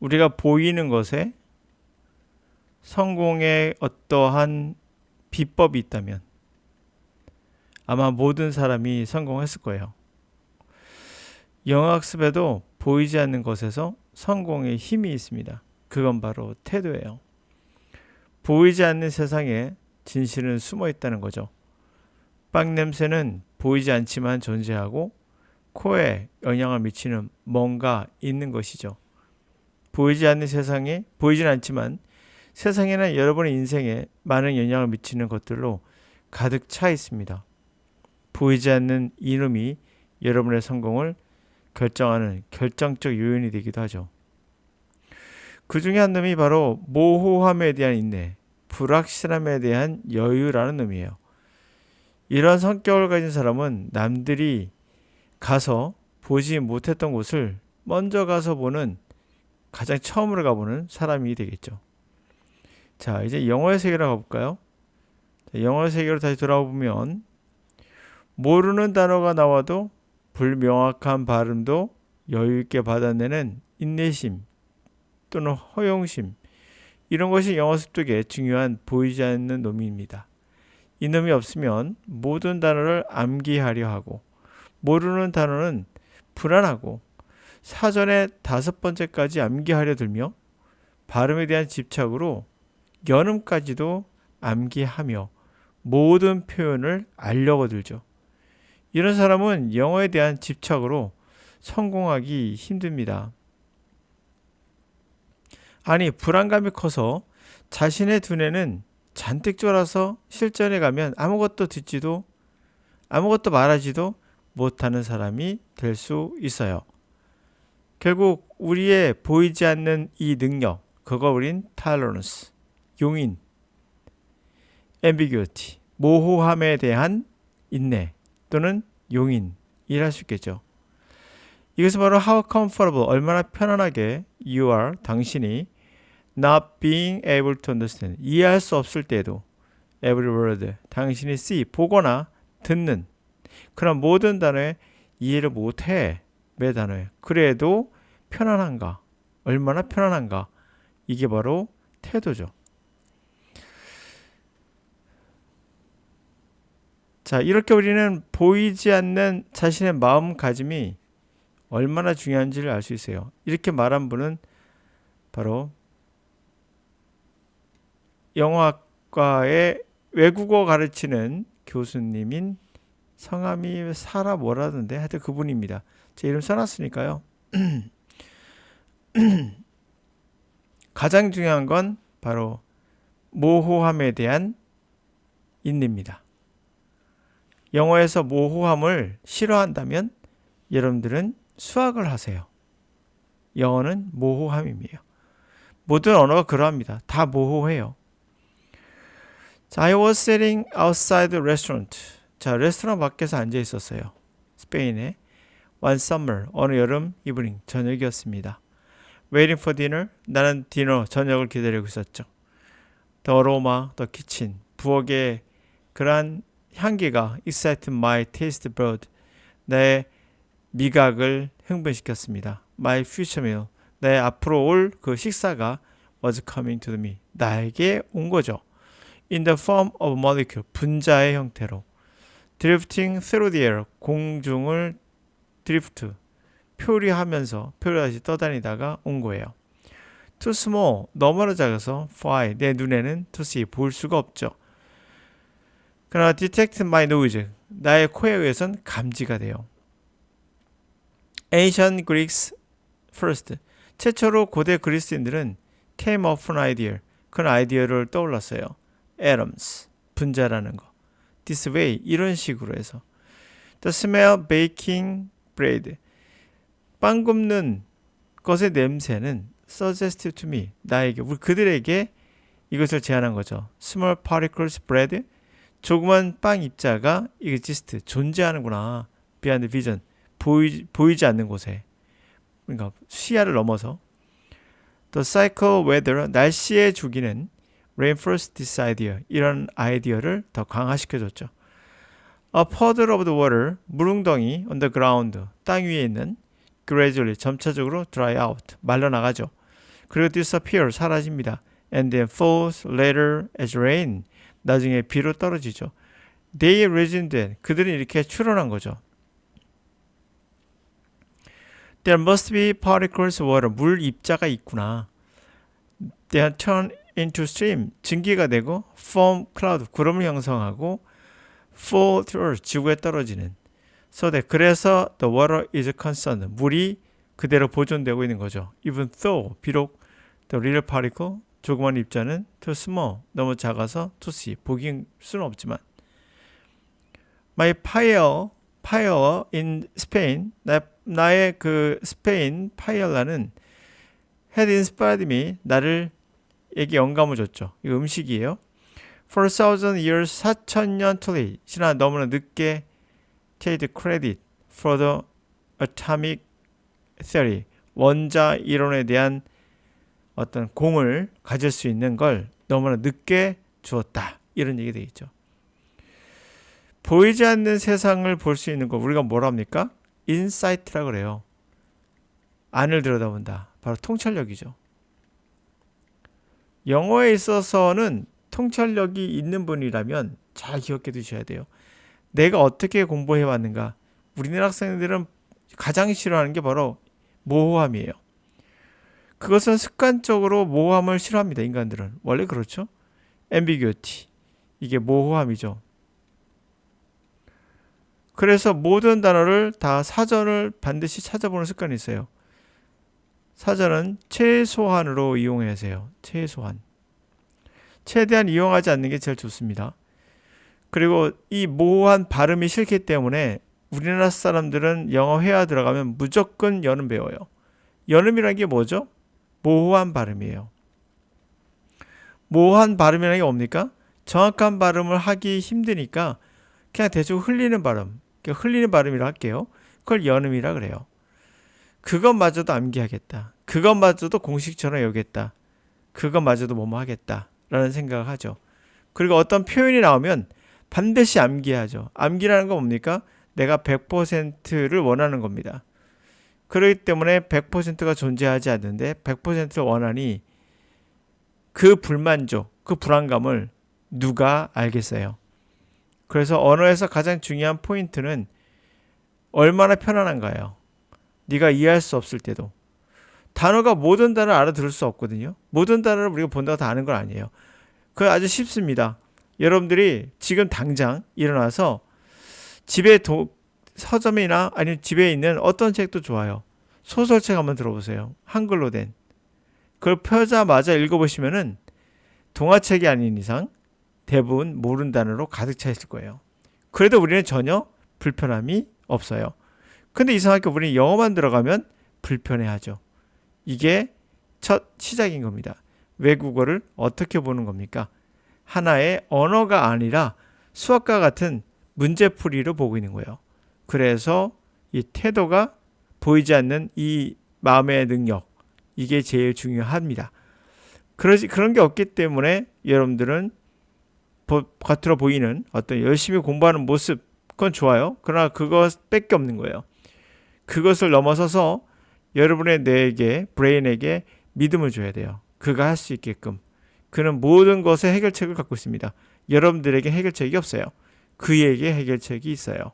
우리가 보이는 것에 성공의 어떠한 비법이 있다면 아마 모든 사람이 성공했을 거예요. 영어학습에도 보이지 않는 것에서 성공의 힘이 있습니다. 그건 바로 태도예요. 보이지 않는 세상에 진실은 숨어 있다는 거죠. 빵 냄새는 보이지 않지만 존재하고 코에 영향을 미치는 뭔가 있는 것이죠. 보이지 않는 세상에 보이진 않지만 세상에는 여러분의 인생에 많은 영향을 미치는 것들로 가득 차 있습니다. 보이지 않는 이놈이 여러분의 성공을 결정하는 결정적 요인이 되기도 하죠. 그 중에 한 놈이 바로 모호함에 대한 인내, 불확실함에 대한 여유라는 놈이에요. 이런 성격을 가진 사람은 남들이 가서 보지 못했던 곳을 먼저 가서 보는 가장 처음으로 가보는 사람이 되겠죠. 자, 이제 영어의 세계로 가볼까요? 영어의 세계로 다시 돌아와 보면 모르는 단어가 나와도 불명확한 발음도 여유있게 받아내는 인내심 또는 허용심, 이런 것이 영어 습득에 중요한 보이지 않는 놈입니다. 이 놈이 없으면 모든 단어를 암기하려 하고 모르는 단어는 불안하고 사전에 5번째까지 암기하려 들며 발음에 대한 집착으로 연음까지도 암기하며 모든 표현을 알려고 들죠. 이런 사람은 영어에 대한 집착으로 성공하기 힘듭니다. 아니, 불안감이 커서 자신의 두뇌는 잔뜩 쫄아서 실전에 가면 아무것도 말하지도 못하는 사람이 될 수 있어요. 결국 우리의 보이지 않는 이 능력, 그거 우린 tolerance, 용인, ambiguity, 모호함에 대한 인내 또는 용인이라 할 수 있겠죠. 이것은 바로 how comfortable, 얼마나 편안하게 you are, 당신이 not being able to understand, 이해할 수 없을 때에도 every word, 당신이 see, 보거나 듣는 그런 모든 단어에 이해를 못해, 매 단어에. 그래도 편안한가, 얼마나 편안한가, 이게 바로 태도죠. 자, 이렇게 우리는 보이지 않는 자신의 마음가짐이 얼마나 중요한지를 알 수 있어요. 이렇게 말한 분은 바로 영어학과의 외국어 가르치는 교수님인 성함이 사라 뭐라던데 하여튼 그분입니다. 제 이름 써놨으니까요. 가장 중요한 건 바로 모호함에 대한 인내입니다. 영어에서 모호함을 싫어한다면 여러분들은 수학을 하세요. 영어는 모호함이에요. 모든 언어가 그러합니다. 다 모호해요. 자, I was sitting outside the restaurant. 자, 레스토랑 밖에서 앉아 있었어요. 스페인의 one summer, 어느 여름 이브닝, 저녁이었습니다. Waiting for dinner, 나는 저녁을 기다리고 있었죠. The aroma, the kitchen, 부엌의 그러한 향기가 excited my taste bud, 내 미각을 흥분시켰습니다. My future meal, 내 앞으로 올 그 식사가 was coming to me, 나에게 온 거죠. In the form of molecule, 분자의 형태로. Drifting through the air, 공중을 드리프트, 표류하듯이 떠다니다가 온 거예요. Too small, 너무나 작아서 for 내 눈에는 to see, 볼 수가 없죠. 그러나 detect my nose, 나의 코에 의해선 감지가 돼요. Ancient Greeks first, 최초로 고대 그리스인들은 came up with an idea, 그런 아이디어를 떠올랐어요. Atoms, 분자라는 거. This way, 이런 식으로 해서. The smell baking bread, 빵 굽는 것의 냄새는 suggestive to me, 나에게, 그들에게 이것을 제안한 거죠. Small particles bread, 조그만 빵 입자가 exist, 존재하는구나. Beyond vision, 보이지 않는 곳에. 그러니까 시야를 넘어서. The cycle weather, 날씨의 주기는 reinforced this idea, 이런 아이디어를 더 강화시켜줬죠. A puddle of the water, 물웅덩이 on the ground, 땅 위에 있는 gradually, 점차적으로 dry out, 말라나가죠. 그리고 disappear, 사라집니다. And then falls later as rain. 나중에 비로 떨어지죠. They reasoned that. 그들은 이렇게 추론한 거죠. There must be particles of water. 물 입자가 있구나. They are turned into stream. 증기가 되고 form cloud. 구름을 형성하고 fall to earth. 지구에 떨어지는. So that 그래서 the water is concerned. 물이 그대로 보존되고 있는 거죠. Even though 비록 the real particle 조그만 입자는 too small. 너무 작아서 to see. 보기 수는 없지만. My paella in Spain. 나의 그 스페인 파엘라는 had inspired me. 나에게 영감을 줬죠. 이거 음식이에요. For 1,000 years, 4,000년 too 지나 너무나 늦게 take credit for the atomic theory. 원자 이론에 대한 어떤 공을 가질 수 있는 걸 너무나 늦게 주었다. 이런 얘기 되겠죠. 보이지 않는 세상을 볼 수 있는 거 우리가 뭐라 합니까? 인사이트라고 그래요. 안을 들여다본다. 바로 통찰력이죠. 영어에 있어서는 통찰력이 있는 분이라면 잘 기억해 두셔야 돼요. 내가 어떻게 공부해 왔는가. 우리나라 학생들은 가장 싫어하는 게 바로 모호함이에요. 그것은 습관적으로 모호함을 싫어합니다. 인간들은. 원래 그렇죠. ambiguity. 이게 모호함이죠. 그래서 모든 단어를 다 사전을 반드시 찾아보는 습관이 있어요. 사전은 최소한으로 이용하세요. 최소한. 최대한 이용하지 않는 게 제일 좋습니다. 그리고 이 모호한 발음이 싫기 때문에 우리나라 사람들은 영어 회화 들어가면 무조건 연음 배워요. 연음이라는 게 뭐죠? 모호한 발음이에요. 모호한 발음이라는 게 뭡니까? 정확한 발음을 하기 힘드니까 그냥 대충 흘리는 발음. 흘리는 발음이라 할게요. 그걸 연음이라 그래요. 그것마저도 암기하겠다. 그것마저도 공식처럼 여겼다. 그것마저도 뭐뭐 하겠다. 라는 생각을 하죠. 그리고 어떤 표현이 나오면 반드시 암기하죠. 암기라는 건 뭡니까? 내가 100%를 원하는 겁니다. 그렇기 때문에 100%가 존재하지 않는데 100%를 원하니 그 불만족, 그 불안감을 누가 알겠어요? 그래서 언어에서 가장 중요한 포인트는 얼마나 편안한가요? 네가 이해할 수 없을 때도. 단어가 모든 단어를 알아들을 수 없거든요. 모든 단어를 우리가 본다고 다 아는 건 아니에요. 그거 아주 쉽습니다. 여러분들이 지금 당장 일어나서 집에 서점이나 아니면 집에 있는 어떤 책도 좋아요. 소설책 한번 들어보세요. 한글로 된. 그걸 펴자마자 읽어보시면은 동화책이 아닌 이상 대부분 모르는 단어로 가득 차 있을 거예요. 그래도 우리는 전혀 불편함이 없어요. 근데 이상하게 우리는 영어만 들어가면 불편해하죠. 이게 첫 시작인 겁니다. 외국어를 어떻게 보는 겁니까? 하나의 언어가 아니라 수학과 같은 문제풀이로 보고 있는 거예요. 그래서 이 태도가 보이지 않는 이 마음의 능력, 이게 제일 중요합니다. 그런 게 없기 때문에 여러분들은 겉으로 보이는 어떤 열심히 공부하는 모습, 그건 좋아요. 그러나 그것밖에 없는 거예요. 그것을 넘어서서 여러분의 뇌에게, 브레인에게 믿음을 줘야 돼요. 그가 할 수 있게끔. 그는 모든 것의 해결책을 갖고 있습니다. 여러분들에게 해결책이 없어요. 그에게 해결책이 있어요.